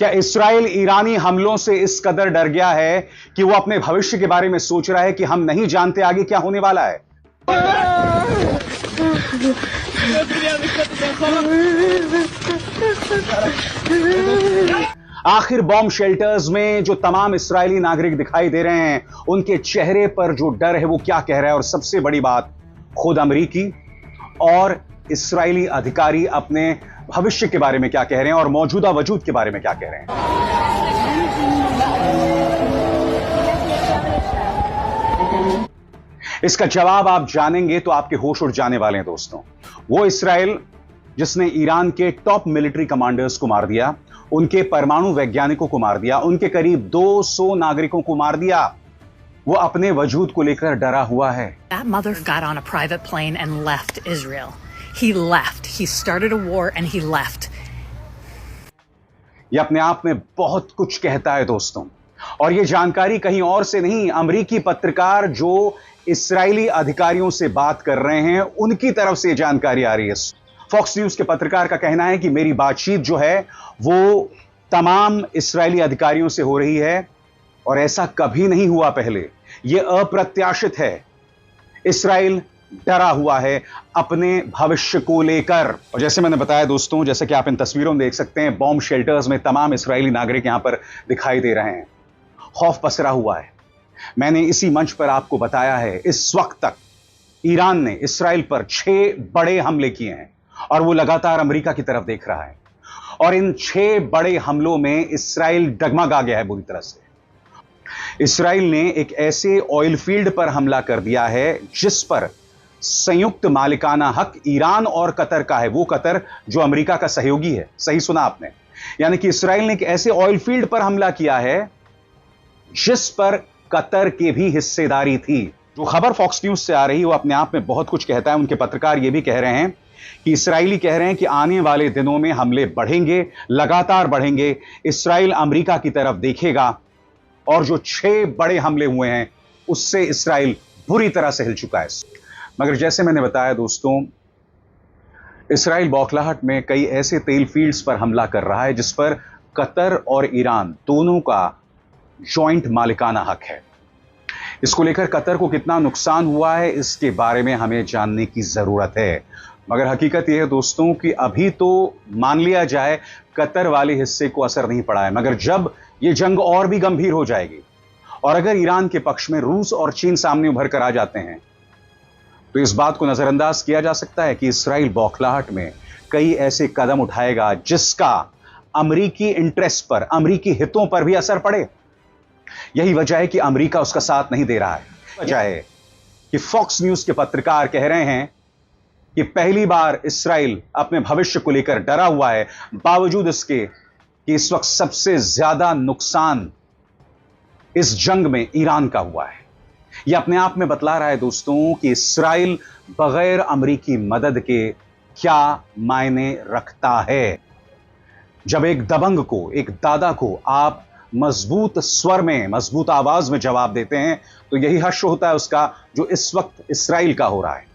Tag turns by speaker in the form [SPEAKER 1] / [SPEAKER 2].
[SPEAKER 1] क्या इस्राएल ईरानी हमलों से इस कदर डर गया है कि वो अपने भविष्य के बारे में सोच रहा है कि हम नहीं जानते आगे क्या होने वाला है? आखिर बॉम्ब शेल्टर्स में जो तमाम इस्राएली नागरिक दिखाई दे रहे हैं, उनके चेहरे पर जो डर है वो क्या कह रहा है? और सबसे बड़ी बात, खुद अमेरिकी और इस्राएली अधिकारी अपने भविष्य के बारे में क्या कह रहे हैं और मौजूदा वजूद के बारे में क्या कह रहे हैं? इसका जवाब आप जानेंगे तो आपके होश उड़ जाने वाले हैं दोस्तों। वो इस्राएल जिसने ईरान के टॉप मिलिट्री कमांडर्स को मार दिया, उनके परमाणु वैज्ञानिकों को मार दिया, उनके करीब 200 नागरिकों को मार दिया, वो अपने वजूद को लेकर डरा हुआ है।
[SPEAKER 2] That mother got on a private plane and left Israel. He left. He started a war and he left.
[SPEAKER 1] ये अपने आप में बहुत कुछ कहता है दोस्तों, और ये जानकारी कहीं और से नहीं, अमेरिकी पत्रकार जो इस्राएली अधिकारियों से बात कर रहे हैं उनकी तरफ से जानकारी आ रही है। फॉक्स न्यूज के पत्रकार का कहना है कि मेरी बातचीत जो है वो तमाम इस्राएली अधिकारियों से हो रही है और ऐसा कभी नहीं हुआ पहले। यह अप्रत्याशित है। इस्राएल डरा हुआ है अपने भविष्य को लेकर। और जैसे मैंने बताया दोस्तों, जैसे कि आप इन तस्वीरों में देख सकते हैं, बॉम्ब शेल्टर्स में तमाम इस्राएली नागरिक यहां पर दिखाई दे रहे हैं। खौफ पसरा हुआ है। मैंने इसी मंच पर आपको बताया है, इस वक्त तक ईरान ने इस्राएल पर 6 बड़े हमले किए हैं और वो लगातार अमेरिका की तरफ देख रहा है। और इन 6 बड़े हमलों में इस्राएल डगमगा गया है बुरी तरह से। इस्राएल ने एक ऐसे ऑयल फील्ड पर हमला कर दिया है जिस पर संयुक्त मालिकाना हक ईरान और कतर का है। वो कतर जो अमेरिका का सहयोगी है। सही सुना आपने। यानी कि इस्राएल ने एक ऐसे ऑयल फील्ड पर हमला किया है जिस पर कतर की भी हिस्सेदारी थी। जो खबर फॉक्स न्यूज से आ रही है वो अपने आप में बहुत कुछ कहता है। उनके पत्रकार ये भी कह रहे हैं कि इस्राएली कह रहे हैं कि आने वाले दिनों में हमले बढ़ेंगे, लगातार बढ़ेंगे। इस्राएल अमेरिका की तरफ देखेगा और जो 6 बड़े हमले हुए हैं उससे इस्राएल बुरी तरह से हिल चुका है। मगर जैसे मैंने बताया दोस्तों, इस्राएल बौखलाहट में कई ऐसे तेल फील्ड्स पर हमला कर रहा है जिस पर कतर और ईरान दोनों का जॉइंट मालिकाना हक है। इसको लेकर कतर को कितना नुकसान हुआ है इसके बारे में हमें जानने की जरूरत है। मगर हकीकत यह है दोस्तों कि अभी तो मान लिया जाए कतर वाले हिस्से को असर नहीं पड़ा है, मगर जब यह जंग और भी गंभीर हो जाएगी और अगर ईरान के पक्ष में रूस और चीन सामने उभर कर आ जाते हैं तो इस बात को नजरअंदाज किया जा सकता है कि इस्राएल बौखलाहट में कई ऐसे कदम उठाएगा जिसका अमेरिकी इंटरेस्ट पर, अमेरिकी हितों पर भी असर पड़े। यही वजह है कि अमेरिका उसका साथ नहीं दे रहा है। वजह है कि फॉक्स न्यूज के पत्रकार कह रहे हैं कि पहली बार इस्राएल अपने भविष्य को लेकर डरा हुआ है, बावजूद इसके कि इस वक्त सबसे ज्यादा नुकसान इस जंग में ईरान का हुआ है। यह अपने आप में बतला रहा है दोस्तों कि इस्राएल बगैर अमेरिकी मदद के क्या मायने रखता है। जब एक दबंग को, एक दादा को आप मजबूत स्वर में, मजबूत आवाज में जवाब देते हैं तो यही हश्र होता है उसका जो इस वक्त इस्राएल का हो रहा है।